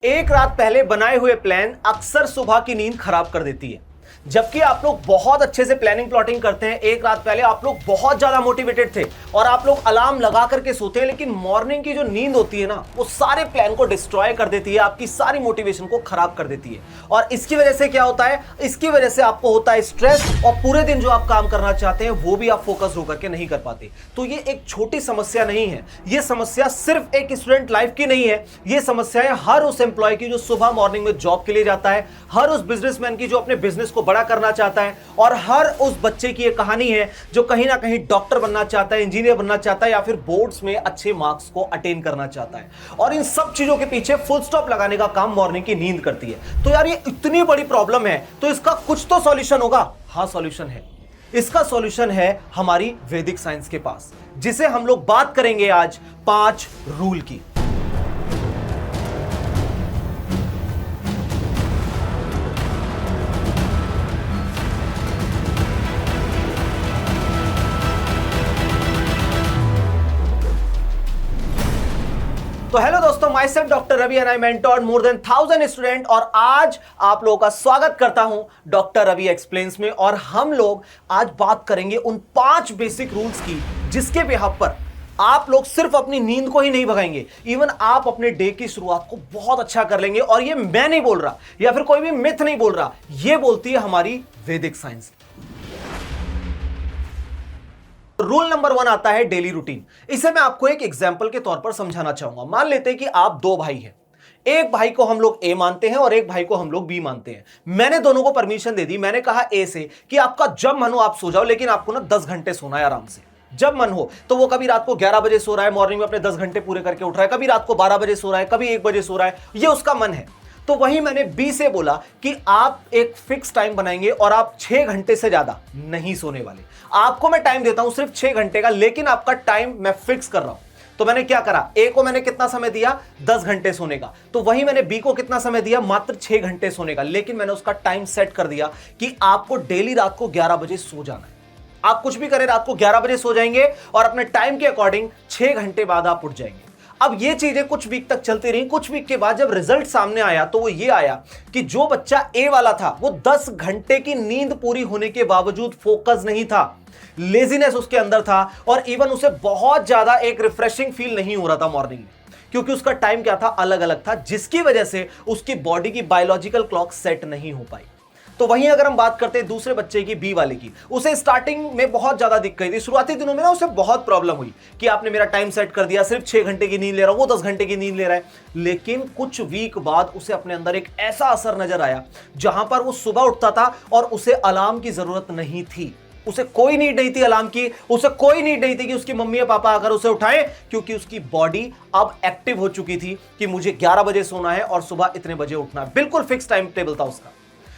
एक रात पहले बनाए हुए प्लान अक्सर सुबह की नींद खराब कर देती है। जबकि आप लोग बहुत अच्छे से प्लानिंग प्लॉटिंग करते हैं, एक रात पहले आप लोग बहुत ज्यादा मोटिवेटेड थे और आप लोग अलार्म लगा करके सोते हैं, लेकिन मॉर्निंग की जो नींद होती है ना, वो सारे प्लान को डिस्ट्रॉय कर देती है, आपकी सारी मोटिवेशन को खराब कर देती है। और इसकी वजह से क्या होता है, इसकी वजह से आपको होता है स्ट्रेस और पूरे दिन जो आप काम करना चाहते हैं वो भी आप फोकस होकर के नहीं कर पाते। तो ये एक छोटी समस्या नहीं है, ये समस्या सिर्फ एक स्टूडेंट लाइफ की नहीं है, ये समस्या है हर उस एम्प्लॉय की जो सुबह मॉर्निंग में जॉब के लिए जाता है, हर उस बिजनेसमैन की जो अपने बिजनेस को बड़ा करना चाहता है, और हर उस बच्चे की ये कहानी है जो कहीं ना कहीं डॉक्टर बनना चाहता है, इंजीनियर बनना चाहता है, या फिर बोर्ड्स में अच्छे मार्क्स को अटेन करना चाहता है। और इन सब चीजों के पीछे फुल स्टॉप लगाने का काम मॉर्निंग की नींद करती है। तो यार ये इतनी बड़ी प्रॉब्लम है, तो इसका कुछ तो सॉल्यूशन होगा। हाँ, सॉल्यूशन है। इसका सॉल्यूशन है हमारी वैदिक साइंस के पास, जिसे हम लोग बात करेंगे आज 5 रूल की। तो हेलो दोस्तों, myself doctor Ravi and I mentored more than 1000 student, और आज आप लोगों का स्वागत करता हूं डॉक्टर रवि एक्सप्लेन्स में। और हम लोग आज बात करेंगे उन 5 बेसिक रूल्स की, जिसके बिहाफ पर आप लोग सिर्फ अपनी नींद को ही नहीं भगाएंगे, इवन आप अपने डे की शुरुआत को बहुत अच्छा कर लेंगे। और ये मैं नहीं बोल रहा, या फिर कोई भी मिथ नहीं बोल रहा, ये बोलती है हमारी वैदिक साइंस। रूल नंबर 1 आता है डेली रूटीन। इसे मैं आपको एक एग्जांपल के तौर पर समझाना चाहूंगा। मान लेते हैं कि आप 2 भाई हैं, एक भाई को हम लोग ए मानते हैं और एक भाई को हम लोग बी मानते हैं। मैंने दोनों को परमिशन दे दी, मैंने कहा ए से कि आपका जब मन हो आप सो जाओ, लेकिन आपको ना 10 घंटे सोना है आराम से, जब मन हो। तो वो कभी रात को 11 बजे सो रहा है, मॉर्निंग में अपने 10 घंटे पूरे करके उठ रहा है, कभी रात को 12 बजे सो रहा है, कभी 1 बजे सो रहा है, ये उसका मन है। तो वही मैंने बी से बोला कि आप एक फिक्स टाइम बनाएंगे और आप 6 घंटे से ज्यादा नहीं सोने वाले। आपको मैं टाइम देता हूं सिर्फ 6 घंटे का, लेकिन आपका टाइम मैं फिक्स कर रहा हूं। तो मैंने क्या करा, ए को मैंने कितना समय दिया, 10 घंटे सोने का। तो वही मैंने बी को कितना समय दिया, मात्र 6 घंटे सोने का, लेकिन मैंने उसका टाइम सेट कर दिया कि आपको डेली रात को 11 बजे सो जाना है। आप कुछ भी करें, रात को 11 बजे सो जाएंगे और अपने टाइम के अकॉर्डिंग 6 घंटे बाद आप उठ जाएंगे। अब ये चीजें कुछ वीक तक चलती रही। कुछ वीक के बाद जब रिजल्ट सामने आया तो वो ये आया कि जो बच्चा ए वाला था वो 10 घंटे की नींद पूरी होने के बावजूद फोकस नहीं था, लेजीनेस उसके अंदर था, और इवन उसे बहुत ज्यादा एक रिफ्रेशिंग फील नहीं हो रहा था मॉर्निंग में, क्योंकि उसका टाइम क्या था, अलग अलग था, जिसकी वजह से उसकी बॉडी की बायोलॉजिकल क्लॉक सेट नहीं हो पाई। तो वहीं अगर हम बात करते हैं दूसरे बच्चे की, बी वाले की, उसे स्टार्टिंग में बहुत ज्यादा दिक्कत थी। शुरुआती दिनों में ना उसे बहुत प्रॉब्लम हुई कि आपने मेरा टाइम सेट कर दिया, सिर्फ 6 घंटे की नींद ले रहा हूं, वो 10 घंटे की नींद ले रहा है। लेकिन कुछ वीक बाद उसे अपने अंदर एक ऐसा असर नजर आया जहां पर वो सुबह उठता था और उसे अलार्म की जरूरत नहीं थी, उसे कोई नीड नहीं थी अलार्म की, उसे कोई नीड नहीं थी कि उसकी मम्मी या पापा आकर उसे उठाएं, क्योंकि उसकी बॉडी अब एक्टिव हो चुकी थी कि मुझे 11 बजे सोना है और सुबह इतने बजे उठना है। बिल्कुल फिक्स टाइम टेबल था उसका।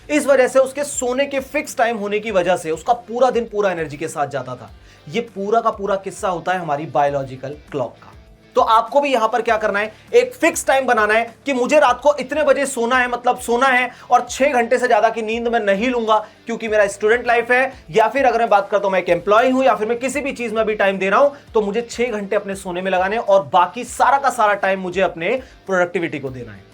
इस वजह से उसके सोने के फिक्स टाइम होने की वजह से उसका पूरा दिन पूरा एनर्जी के साथ जाता था। यह पूरा का पूरा किस्सा होता है हमारी बायोलॉजिकल क्लॉक का। तो आपको भी यहां पर क्या करना है, एक फिक्स टाइम बनाना है कि मुझे रात को इतने बजे सोना है, मतलब सोना है, और 6 घंटे से ज्यादा की नींद मैं नहीं लूंगा, क्योंकि मेरा स्टूडेंट लाइफ है, या फिर अगर मैं बात करता हूं मैं एक एम्प्लॉय हूं, या फिर मैं किसी भी चीज में भी टाइम दे रहा हूं, तो मुझे 6 घंटे अपने सोने में लगाने और बाकी सारा का सारा टाइम मुझे अपने प्रोडक्टिविटी को देना है।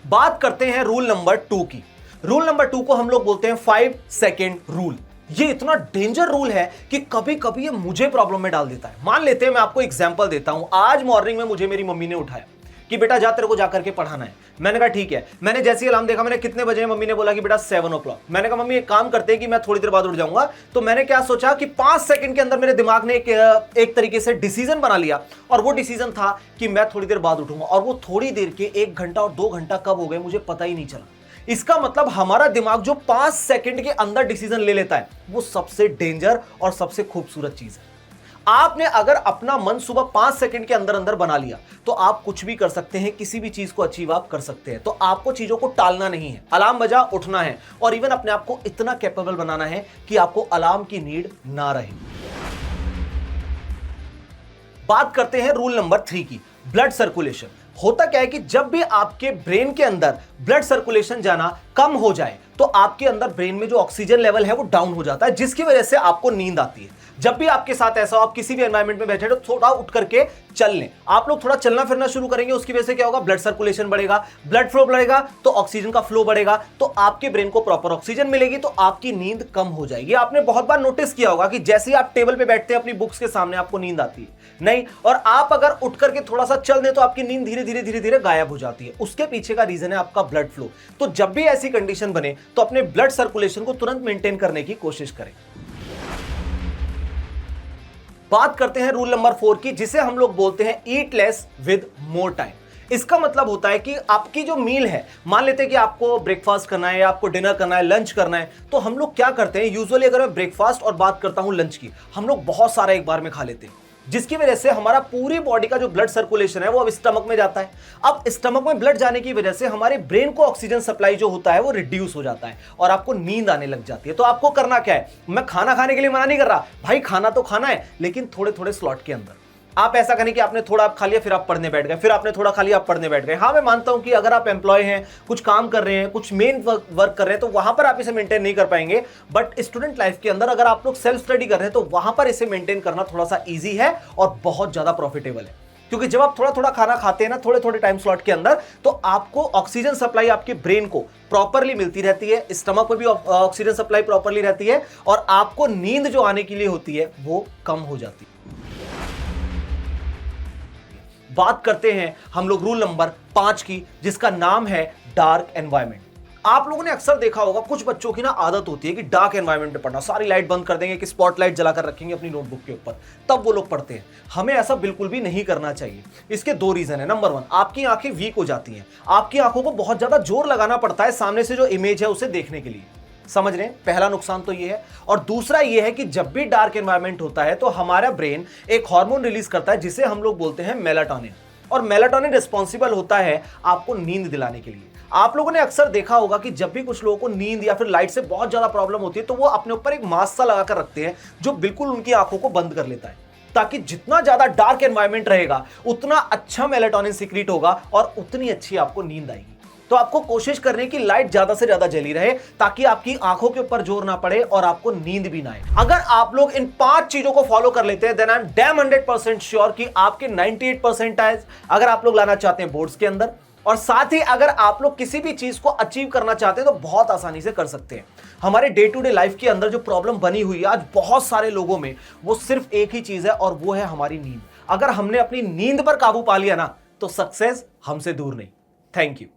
बात करते हैं रूल नंबर 2 की। रूल नंबर 2 को हम लोग बोलते हैं 5 सेकेंड रूल। ये इतना डेंजर रूल है कि कभी कभी ये मुझे प्रॉब्लम में डाल देता है। मान लेते हैं, मैं आपको एग्जांपल देता हूं। आज मॉर्निंग में मुझे मेरी मम्मी ने उठाया कि बेटा जा, तेरे को जाकर के पढ़ाना है। मैंने कहा ठीक है। मैंने जैसे ही अलार्म देखा, मैंने कितने बजे, मम्मी ने बोला कि बेटा 7 o'clock। मैंने कहा मम्मी एक काम करते हैं कि मैं थोड़ी देर बाद उठ जाऊंगा। तो मैंने क्या सोचा कि 5 सेकंड के अंदर मेरे दिमाग ने एक तरीके से डिसीजन बना लिया, और वो डिसीजन था कि मैं थोड़ी देर बाद उठूंगा। और वो थोड़ी देर के 1 घंटा और 2 घंटा कब हो गए मुझे पता ही नहीं चला। इसका मतलब हमारा दिमाग जो 5 सेकंड के अंदर डिसीजन ले लेता है, वो सबसे डेंजर और सबसे खूबसूरत चीज है। आपने अगर अपना मन सुबह 5 सेकंड के अंदर अंदर बना लिया, तो आप कुछ भी कर सकते हैं, किसी भी चीज को अचीव आप कर सकते हैं। तो आपको चीजों को टालना नहीं है, अलार्म बजा उठना है, और इवन अपने आप को इतना कैपेबल बनाना है कि आपको अलार्म की नीड ना रहे। बात करते हैं रूल नंबर 3 की, ब्लड सर्कुलेशन। होता क्या है कि जब भी आपके ब्रेन के अंदर ब्लड सर्कुलेशन जाना कम हो जाए, तो आपके अंदर ब्रेन में जो ऑक्सीजन लेवल है वो डाउन हो जाता है, जिसकी वजह से आपको नींद आती है। जब भी आपके साथ ऐसा हो, आप किसी भी एनवायरनमेंट में बैठे तो थोड़ा उठ करके चल लें। आप लोग थोड़ा चलना फिरना शुरू करेंगे, उसकी वजह से क्या होगा, ब्लड सर्कुलेशन बढ़ेगा, ब्लड फ्लो बढ़ेगा तो ऑक्सीजन का फ्लो बढ़ेगा, तो आपके ब्रेन को प्रॉपर ऑक्सीजन मिलेगी, तो आपकी नींद कम हो जाएगी। आपने बहुत बार नोटिस किया होगा कि जैसे ही आप टेबल पे बैठते हैं अपनी बुक्स के सामने, आपको नींद आती है नहीं, और आप अगर उठ करके थोड़ा सा चल दें तो आपकी नींद धीरे धीरे धीरे धीरे गायब हो जाती है। उसके पीछे का रीजन है आपका ब्लड फ्लो। तो जब भी ऐसी कंडीशन बने तो अपने ब्लड सर्कुलेशन को तुरंत मेंटेन करने की कोशिश करें। बात करते हैं रूल नंबर 4 की, जिसे हम लोग बोलते हैं eat less with more time. इसका मतलब होता है कि आपकी जो मील है, मान लेते हैं कि आपको ब्रेकफास्ट करना है या आपको डिनर करना है, लंच करना है, तो हम लोग क्या करते हैं, यूजुअली अगर मैं ब्रेकफास्ट और बात करता हूं लंच की, हम लोग बहुत सारा एक बार में खा लेते हैं, जिसकी वजह से हमारा पूरी बॉडी का जो ब्लड सर्कुलेशन है वो अब स्टमक में जाता है। अब स्टमक में ब्लड जाने की वजह से हमारे ब्रेन को ऑक्सीजन सप्लाई जो होता है वो रिड्यूस हो जाता है और आपको नींद आने लग जाती है। तो आपको करना क्या है, मैं खाना खाने के लिए मना नहीं कर रहा, भाई खाना तो खाना है, लेकिन थोड़े थोड़े स्लॉट के अंदर। आप ऐसा करें कि आपने थोड़ा आप खा लिया फिर आप पढ़ने बैठ गए, फिर आपने थोड़ा खा लिया आप पढ़ने बैठ गए। हाँ, मैं मानता हूं कि अगर आप एम्प्लॉय हैं, कुछ काम कर रहे हैं, कुछ मेन वर्क कर रहे हैं, तो वहां पर आप इसे मेंटेन नहीं कर पाएंगे। बट स्टूडेंट लाइफ के अंदर अगर आप लोग सेल्फ स्टडी कर रहे हैं तो वहां पर इसे मेंटेन करना थोड़ा सा ईजी है और बहुत ज्यादा प्रॉफिटेबल है। क्योंकि जब आप थोड़ा थोड़ा खाना खाते हैं ना, थोड़े थोड़े टाइम स्लॉट के अंदर, तो आपको ऑक्सीजन सप्लाई आपके ब्रेन को प्रॉपरली मिलती रहती है, स्टमक में भी ऑक्सीजन सप्लाई प्रॉपरली रहती है और आपको नींद जो आने के लिए होती है वो कम हो जाती है। बात करते हैं हम लोग रूल नंबर 5 की, जिसका नाम है डार्क एनवायरनमेंट। आप लोगों ने अक्सर देखा होगा कुछ बच्चों की ना आदत होती है कि डार्क एनवायरनमेंट में पढ़ना, सारी लाइट बंद कर देंगे, कि स्पॉटलाइट जलाकर रखेंगे अपनी नोटबुक के ऊपर, तब वो लोग पढ़ते हैं। हमें ऐसा बिल्कुल भी नहीं करना चाहिए। इसके 2 रीजन है। नंबर 1, आपकी आंखें वीक हो जाती हैं, आपकी आंखों को बहुत ज्यादा जोर लगाना पड़ता है सामने से जो इमेज है उसे देखने के लिए। समझ रहे हैं, पहला नुकसान तो ये है। और दूसरा ये है कि जब भी डार्क एनवायरनमेंट होता है तो हमारा ब्रेन एक हार्मोन रिलीज करता है जिसे हम लोग बोलते हैं मेलाटोनिन, और मेलाटोनिन रिस्पॉन्सिबल होता है आपको नींद दिलाने के लिए। आप लोगों ने अक्सर देखा होगा कि जब भी कुछ लोगों को नींद या फिर लाइट से बहुत ज्यादा प्रॉब्लम होती है तो वो अपने ऊपर एक मास्क सा लगाकर रखते हैं जो बिल्कुल उनकी आंखों को बंद कर लेता है, ताकि जितना ज्यादा डार्क एनवायरनमेंट रहेगा उतना अच्छा मेलाटोनिन सीक्रेट होगा और उतनी अच्छी आपको नींद आएगी। तो आपको कोशिश करनी है कि लाइट ज्यादा से ज्यादा जली रहे ताकि आपकी आंखों के ऊपर जोर ना पड़े और आपको नींद भी ना आए। अगर आप लोग इन 5 चीजों को फॉलो कर लेते हैं then I am damn 100% sure कि आपके 98% अगर आप लोग लाना चाहते हैं बोर्ड्स के अंदर, और साथ ही अगर आप लोग किसी भी चीज को अचीव करना चाहते हैं तो बहुत आसानी से कर सकते हैं। हमारे डे टू डे लाइफ के अंदर जो प्रॉब्लम बनी हुई है आज बहुत सारे लोगों में, वो सिर्फ एक ही चीज है और वो है हमारी नींद। अगर हमने अपनी नींद पर काबू पा लिया ना तो सक्सेस हमसे दूर नहीं। Thank you.